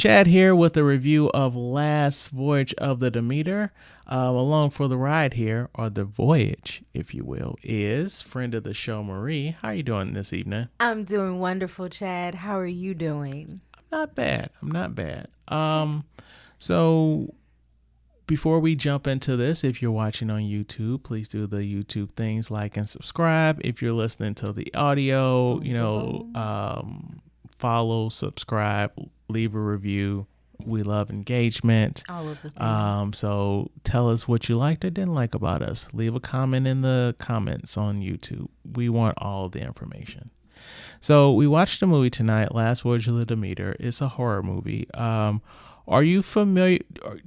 Chad here with a review of Last Voyage of the Demeter. Along for the ride here, or the voyage, if you will, is friend of the show, Marie. How are you doing this evening? I'm doing wonderful, Chad. How are you doing? I'm not bad. So before we jump into this, if you're watching on YouTube, please do the YouTube things, like and subscribe. If you're listening to the audio, follow, subscribe, leave a review. We love engagement. All of the things. So tell us what you liked or didn't like about us. Leave a comment in the comments on YouTube. We want all the information. So we watched a movie tonight, Last Voyage of the Demeter. It's a horror movie. Are you familiar?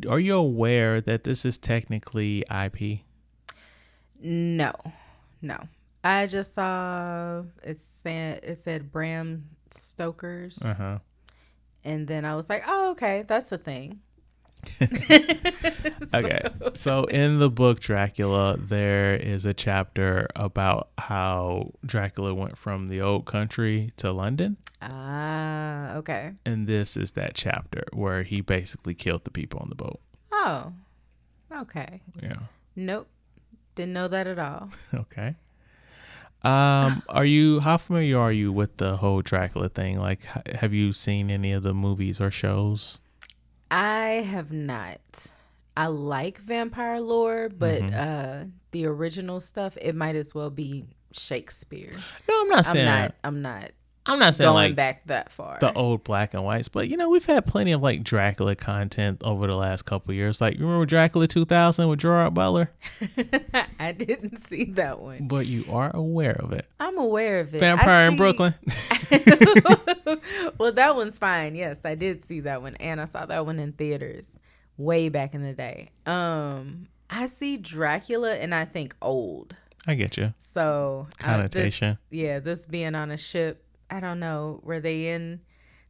Are you aware that this is technically IP? No. I just saw it said Bram Stoker's. And then I was like, oh, okay, that's a thing. Okay. So in the book Dracula, there is a chapter about how Dracula went from the old country to London. Ah, okay. And this is that chapter where he basically killed the people on the boat. Oh, okay. Yeah. Nope. Didn't know that at all. Okay. How familiar are you with the whole Dracula thing? Like, have you seen any of the movies or shows? I have not. I like vampire lore, but the original stuff, it might as well be Shakespeare. No, I'm not saying that. I'm not saying going like back that far. The old black and whites, but we've had plenty of like Dracula content over the last couple of years. Like, you remember Dracula 2000 with Gerard Butler? I didn't see that one. But you are aware of it. I'm aware of it. Vampire in Brooklyn. Well, that one's fine. Yes, I did see that one, and I saw that one in theaters way back in the day. I see Dracula and I think old. I get you. So connotation. This being on a ship. I don't know. Were they in?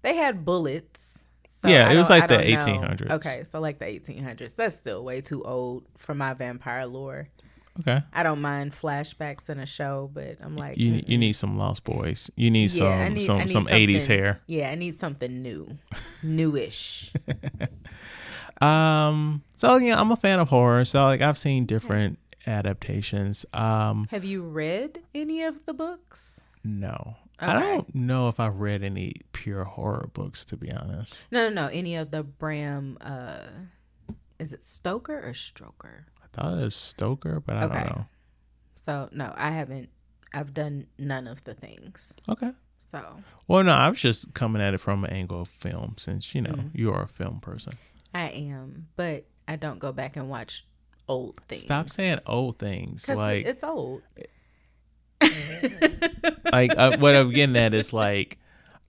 They had bullets. So yeah, it was like the 1800s. Okay, so like the 1800s. That's still way too old for my vampire lore. Okay. I don't mind flashbacks in a show, but I'm like, you need some Lost Boys. You need some 80s hair. Yeah, I need something new, newish. So I'm a fan of horror. So like I've seen different adaptations. Have you read any of the books? No. Okay. I don't know if I've read any pure horror books, to be honest. No. Any of the Bram, is it Stoker or Stroker? I thought it was Stoker, but I don't know. So, no, I haven't. I've done none of the things. Okay. So. Well, no, I was just coming at it from an angle of film since, you are a film person. I am, but I don't go back and watch old things. Stop saying old things. Like, it's old. Like what I'm getting at is like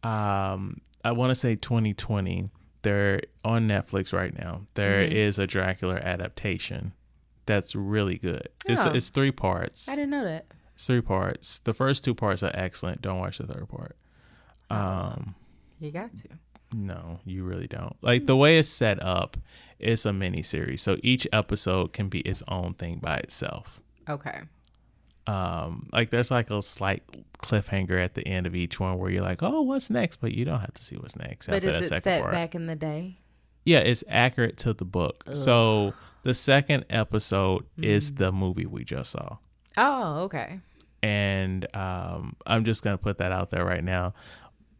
I want to say 2020, they're on Netflix right now. There is a Dracula adaptation that's really good. It's 3 parts. I didn't know that. It's 3 parts. The first 2 parts are excellent. Don't watch the 3rd part. You got to. No, you really don't. Like the way it's set up, it's a mini series, so each episode can be its own thing by itself. Okay. Like there's like a slight cliffhanger at the end of each one where you're like, oh, what's next? But you don't have to see what's next. But after is it set back in the day? Yeah, it's accurate to the book. Ugh. So the 2nd episode is the movie we just saw. Oh, okay. And I'm just going to put that out there right now.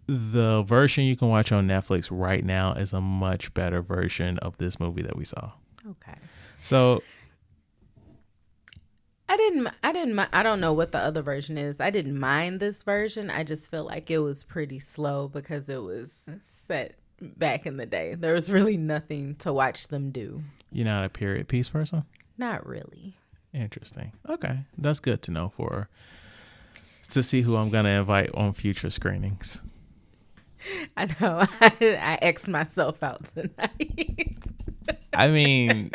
The version you can watch on Netflix right now is a much better version of this movie that we saw. Okay. So I don't know what the other version is. I didn't mind this version. I just feel like it was pretty slow because it was set back in the day. There was really nothing to watch them do. You're not a period piece person? Not really. Interesting. Okay. That's good to know to see who I'm going to invite on future screenings. I know. I X'd myself out tonight. I mean,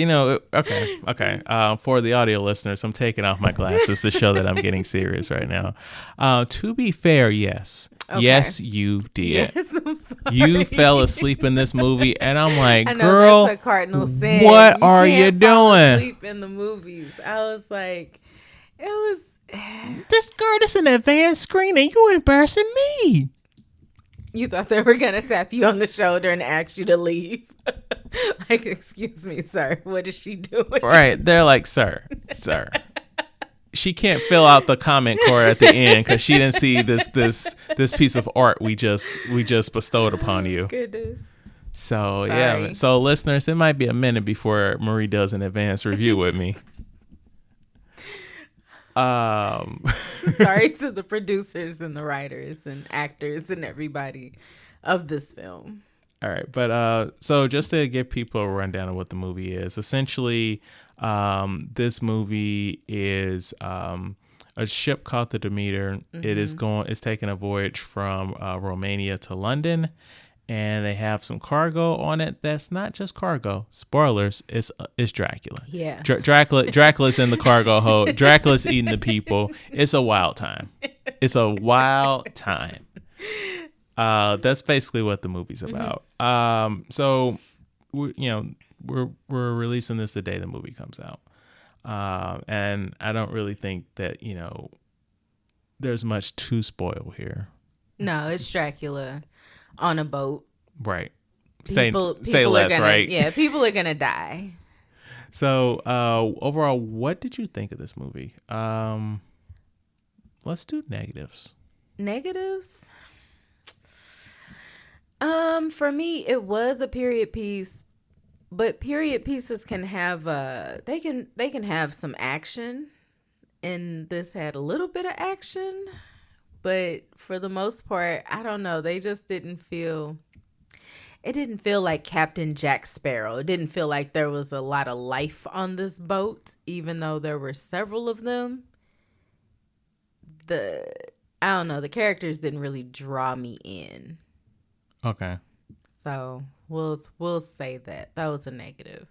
okay. For the audio listeners, I'm taking off my glasses to show that I'm getting serious right now. To be fair, yes. Okay. Yes, you did. Yes, I'm sorry. You fell asleep in this movie, and I'm like, I know, girl, that's a cardinal sin. What are you doing? Sleep in the movies. I was like, it was. This girl is an advanced screening. You embarrassing me. You thought they were going to tap you on the shoulder and ask you to leave. Like, excuse me, sir. What is she doing? Right. They're like, sir. She can't fill out the comment card at the end because she didn't see this piece of art we just bestowed upon you. Goodness. So, Sorry. yeah. So, listeners, it might be a minute before Marie does an advanced review with me. Sorry to the producers and the writers and actors and everybody of this film. All right, but so just to give people a rundown of what the movie is, essentially, this movie is a ship called the Demeter. Mm-hmm. It's taking a voyage from Romania to London, and they have some cargo on it. That's not just cargo. Spoilers. It's Dracula. Yeah. Dracula's in the cargo hold. Dracula's eating the people. It's a wild time. It's a wild time. That's basically what the movie's about. So we're releasing this the day the movie comes out. And I don't really think that, there's much to spoil here. No, it's Dracula on a boat. Right. People say less, right? Yeah, people are going to die. So, overall, what did you think of this movie? Let's do negatives. Negatives? For me, it was a period piece, but period pieces can have they can have some action, and this had a little bit of action, but for the most part, I don't know, they just didn't feel like Captain Jack Sparrow. It didn't feel like there was a lot of life on this boat, even though there were several of them. I don't know, the characters didn't really draw me in. Okay. So we'll say that was a negative.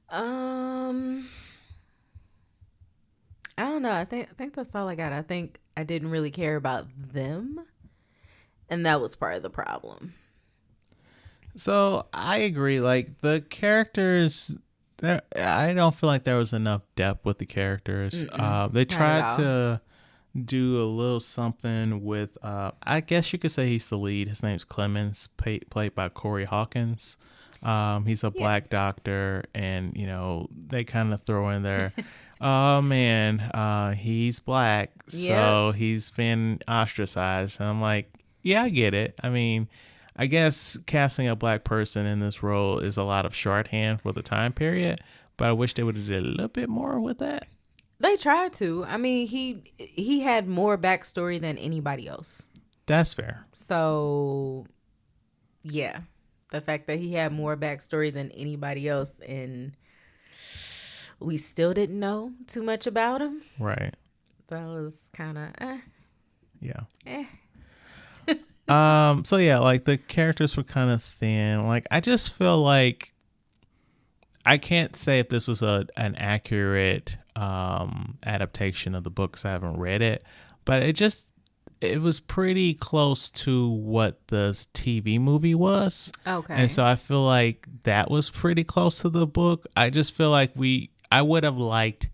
I don't know. I think that's all I got. I think I didn't really care about them, and that was part of the problem. So I agree. Like the characters, I don't feel like there was enough depth with the characters. They tried to do a little something with I guess you could say he's the lead. His name's Clemens, played by Corey Hawkins. He's a black doctor, and they kind of throw in there, oh man, he's black, so he's been ostracized. And I'm like, yeah, I get it. I mean, I guess casting a black person in this role is a lot of shorthand for the time period, but I wish they would have did a little bit more with that. They tried to. I mean, he had more backstory than anybody else. That's fair. So, yeah. The fact that he had more backstory than anybody else, and we still didn't know too much about him. Right. That was kind of Yeah. So yeah, like the characters were kind of thin. Like I just feel like I can't say if this was an accurate adaptation of the books. I haven't read it, but it was pretty close to what the TV movie was. Okay. And so I feel like that was pretty close to the book. I just feel like I would have liked,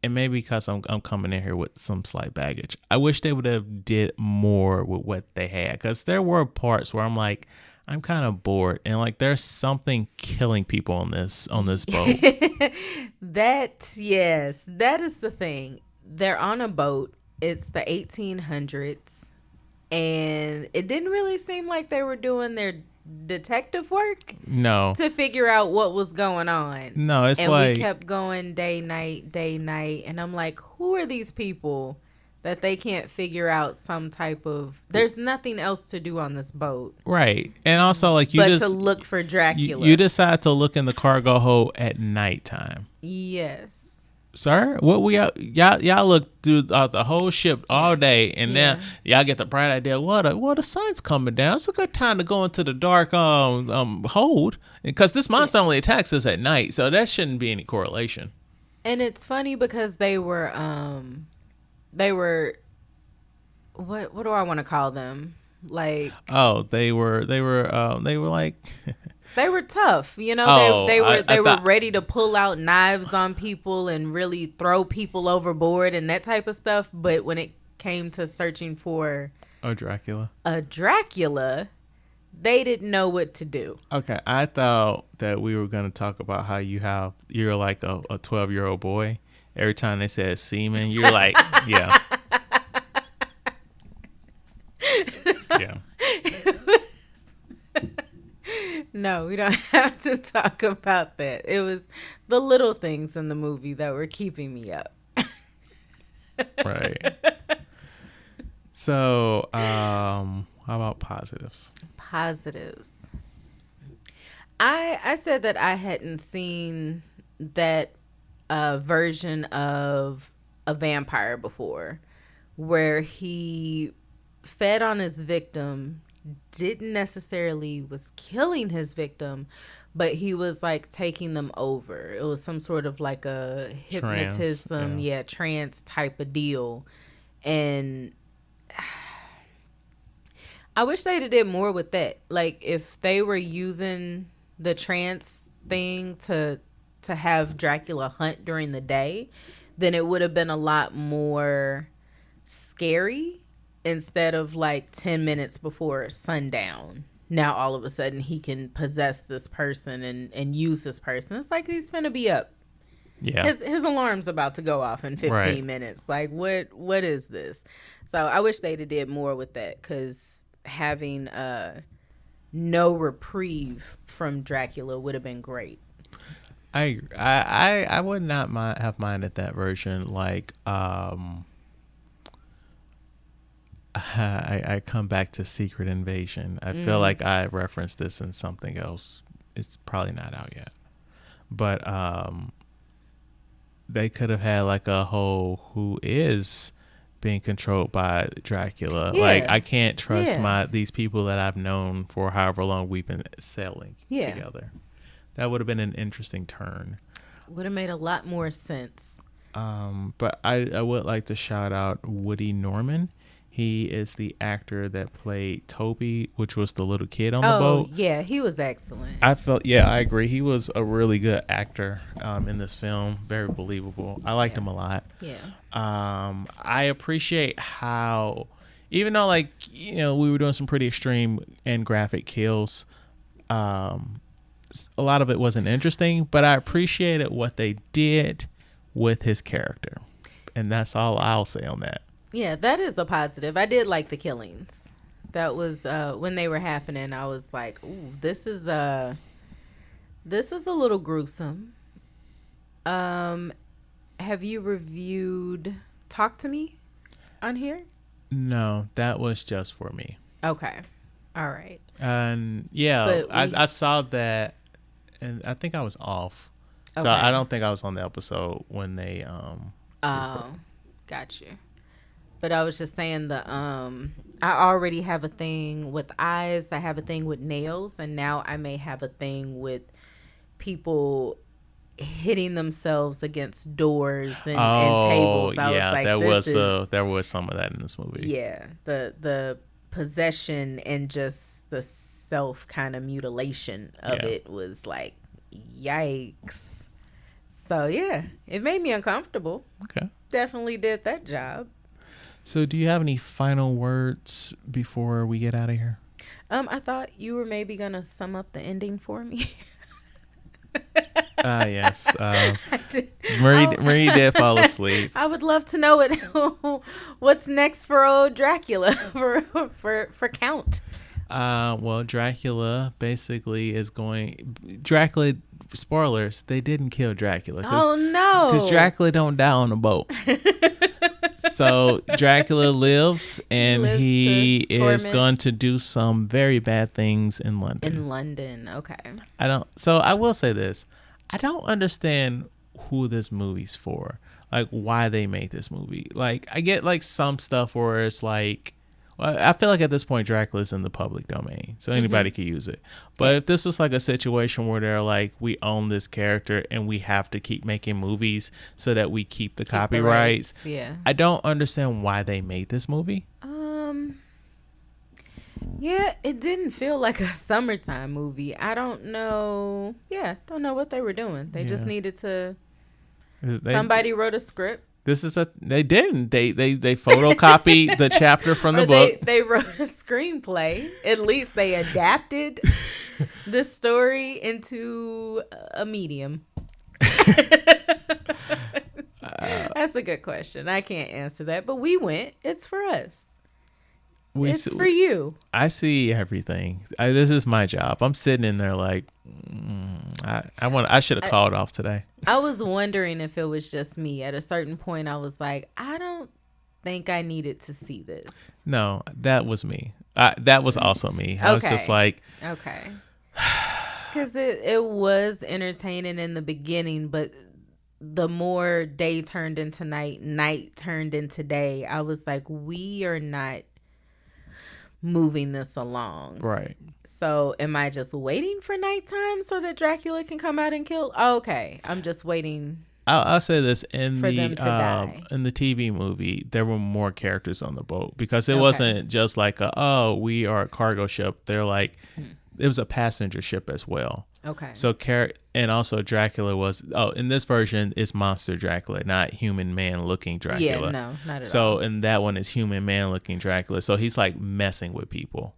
and maybe because I'm coming in here with some slight baggage, I wish they would have did more with what they had, because there were parts where I'm like, I'm kind of bored, and like there's something killing people on this boat. That is the thing. They're on a boat. It's the 1800s, and it didn't really seem like they were doing their detective work. No. To figure out what was going on. No, it's and like, we kept going day, night, and I'm like, who are these people that they can't figure out some type of, there's nothing else to do on this boat. Right. And also like to look for Dracula. You decide to look in the cargo hold at nighttime. Yes. Sir, what y'all look through the whole ship all day, and then y'all get the bright idea, the sun's coming down. It's a good time to go into the dark hold, because this monster only attacks us at night, so that shouldn't be any correlation. And it's funny because they were what do I want to call them? Like, they were like they were tough, they were ready to pull out knives on people and really throw people overboard and that type of stuff. But when it came to searching for Oh, Dracula. A Dracula, they didn't know what to do. Okay, I thought that we were gonna talk about how you're like a 12-year-old boy. Every time they said semen, you're like, yeah, yeah. No, we don't have to talk about that. It was the little things in the movie that were keeping me up. Right. So, how about positives? Positives. I said that I hadn't seen that version of a vampire before, where he fed on his victim, didn't necessarily was killing his victim, but he was like taking them over. It was some sort of like a hypnotism, trance type of deal. And I wish they did more with that. Like if they were using the trance thing to have Dracula hunt during the day, then it would have been a lot more scary instead of like 10 minutes before sundown. Now all of a sudden he can possess this person and use this person. It's like he's finna be up. Yeah. His alarm's about to go off in 15 minutes. Like what is this? So I wish they'd have did more with that, because having no reprieve from Dracula would have been great. I would not have minded that version. Like I come back to Secret Invasion. I feel like I referenced this in something else. It's probably not out yet, but they could have had like a whole who is being controlled by Dracula. Yeah. Like I can't trust these people that I've known for however long we've been sailing together. That would have been an interesting turn. Would have made a lot more sense. But I would like to shout out Woody Norman. He is the actor that played Toby, which was the little kid on the boat. Yeah, he was excellent. I agree. He was a really good actor in this film. Very believable. I liked him a lot. Yeah. I appreciate how, even though we were doing some pretty extreme and graphic kills, a lot of it wasn't interesting, but I appreciated what they did with his character. And that's all I'll say on that. Yeah, that is a positive. I did like the killings. That was when they were happening. I was like, "Ooh, this is a little gruesome." Have you reviewed Talk to Me on here? No, that was just for me. Okay, all right. And I saw that, and I think I was off, so I don't think I was on the episode when they got you. But I was just saying I already have a thing with eyes. I have a thing with nails. And now I may have a thing with people hitting themselves against doors and tables. I was like, there was some of that in this movie. Yeah. The possession and just the self kind of mutilation of it was like, yikes. So, yeah, it made me uncomfortable. Okay. Definitely did that job. So do you have any final words before we get out of here? I thought you were maybe going to sum up the ending for me. Yes. Marie did fall asleep. I would love to know what's next for old Dracula, for Count. Well, Dracula basically is Dracula, spoilers, they didn't kill Dracula. Oh, no. Because Dracula don't die on a boat. So Dracula lives, and he is going to do some very bad things in London. In London, okay. So I will say this. I don't understand who this movie's for. Like, why they made this movie. Like, I get, like, some stuff where it's like, I feel like at this point Dracula's in the public domain, so anybody can use it. But if this was like a situation where they're like, we own this character and we have to keep making movies so that we keep the copyrights, I don't understand why they made this movie. Yeah, it didn't feel like a summertime movie. I don't know. Yeah, don't know what they were doing. They just needed to. Somebody wrote a script. They didn't. They photocopied the chapter from the book. They wrote a screenplay. At least they adapted this story into a medium. That's a good question. I can't answer that, but we went. It's for us. It's for you. I see everything. This is my job. I'm sitting in there like, I should have called off today. I was wondering if it was just me. At a certain point, I was like, I don't think I needed to see this. No, that was me. That was also me. I was just like, okay, because it was entertaining in the beginning, but the more day turned into night, night turned into day, I was like, we are not moving this along. Right. So am I just waiting for nighttime so that Dracula can come out and kill? Okay, I'm just waiting. I'll say this in for them to die. In the TV movie, there were more characters on the boat because it wasn't just like we are a cargo ship. They're like it was a passenger ship as well. Okay. So and also Dracula was in this version it's monster Dracula, not human man looking Dracula. Yeah, no, not at all. So in that one is human man looking Dracula. So he's like messing with people.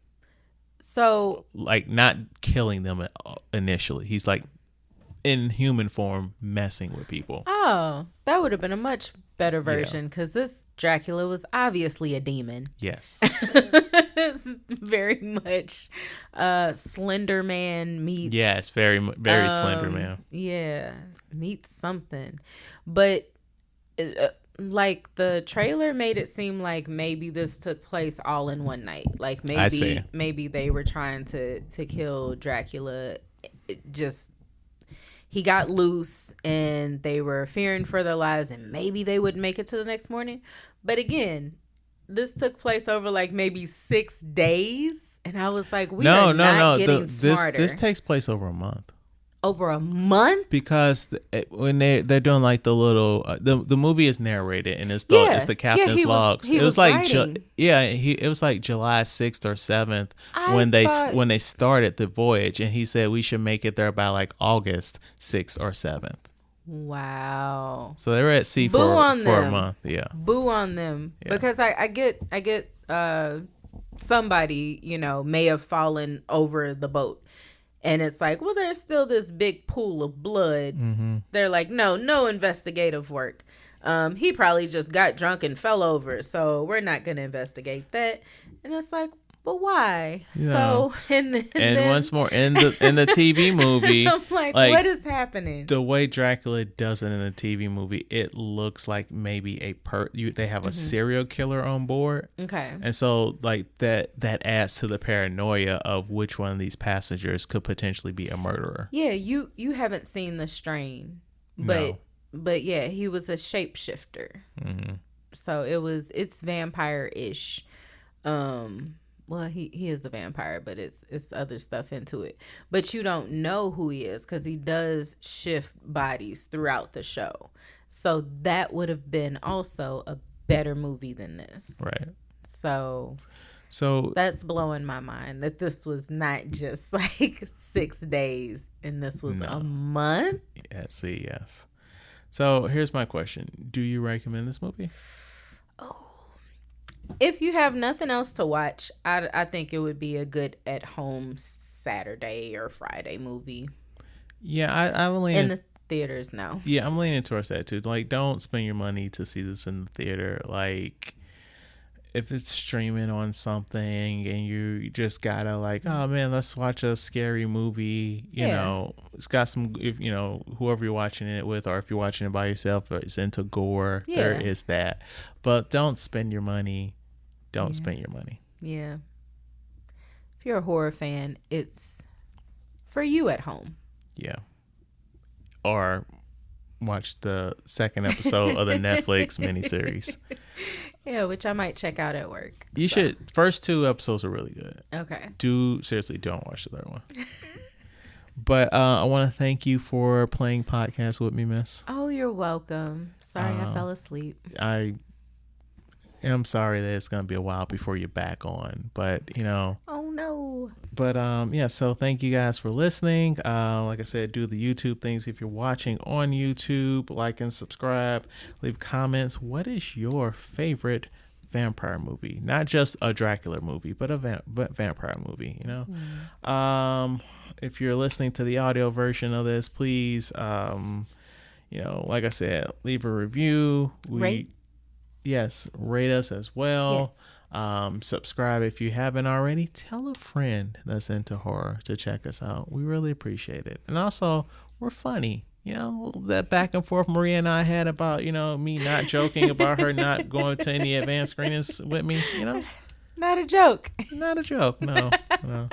So like not killing them initially. He's like in human form messing with people. Oh, that would have been a much better version because this Dracula was obviously a demon. Yes. It's very much Slender Man meets. Yes, very Slender Man. Yeah, meets something. But like the trailer made it seem like maybe this took place all in one night. Like maybe they were trying to kill Dracula. He got loose and they were fearing for their lives and maybe they would make it to the next morning. But again, this took place over like maybe 6 days. And I was like, not getting smarter. This takes place over a month. Over a month? Because when they're doing like the little the movie is narrated and it's the captain's logs. It was like it was like July 6th or 7th when they started the voyage, and he said we should make it there by like August 6th or 7th. Wow. So they were at sea for a month. Yeah. Boo on them. Yeah. Because I get somebody, may have fallen over the boat. And it's like, well, there's still this big pool of blood. Mm-hmm. They're like, no investigative work. He probably just got drunk and fell over. So we're not going to investigate that. And it's like, but why? Yeah. So, and then once more in the TV movie, I'm like, what is happening? The way Dracula does it in the TV movie, it looks like maybe they have a serial killer on board. Okay. And so like that adds to the paranoia of which one of these passengers could potentially be a murderer. Yeah, you haven't seen The Strain, but yeah, he was a shapeshifter. Mm-hmm. So it's vampire-ish. Well, he is the vampire, but it's other stuff into it. But you don't know who he is because he does shift bodies throughout the show. So that would have been also a better movie than this. Right. So that's blowing my mind that this was not just like 6 days and this was a month. Yeah, yes. So here's my question. Do you recommend this movie? Oh. If you have nothing else to watch, I think it would be a good at-home Saturday or Friday movie. Yeah, I'm leaning... In the theaters, no. Yeah, I'm leaning towards that, too. Like, don't spend your money to see this in the theater. Like, if it's streaming on something and you just gotta, like, oh, man, let's watch a scary movie, you know. It's got some, whoever you're watching it with, or if you're watching it by yourself, or it's into gore, there is that. But don't spend your money. Don't spend your money. Yeah. If you're a horror fan, it's for you at home. Yeah. Or watch the second episode of the Netflix miniseries. Yeah, which I might check out at work. You should. First 2 episodes are really good. Okay. Seriously, don't watch the third one. But I want to thank you for playing podcast with me, miss. Oh, you're welcome. Sorry I fell asleep. I'm sorry that it's going to be a while before you're back on, but Oh no. But yeah, so thank you guys for listening. Like I said, do the YouTube things if you're watching on YouTube. Like and subscribe. Leave comments. What is your favorite vampire movie? Not just a Dracula movie, but a vampire movie. You know. If you're listening to the audio version of this, please, you know, like I said, leave a review. Rate. Yes, rate us as well. Yes. Subscribe if you haven't already. Tell a friend that's into horror to check us out. We really appreciate it. And also, we're funny. You know, that back and forth Maria and I had about, you know, me not joking about her not going to any advanced screenings with me, you know? Not a joke. Not a joke. No, no.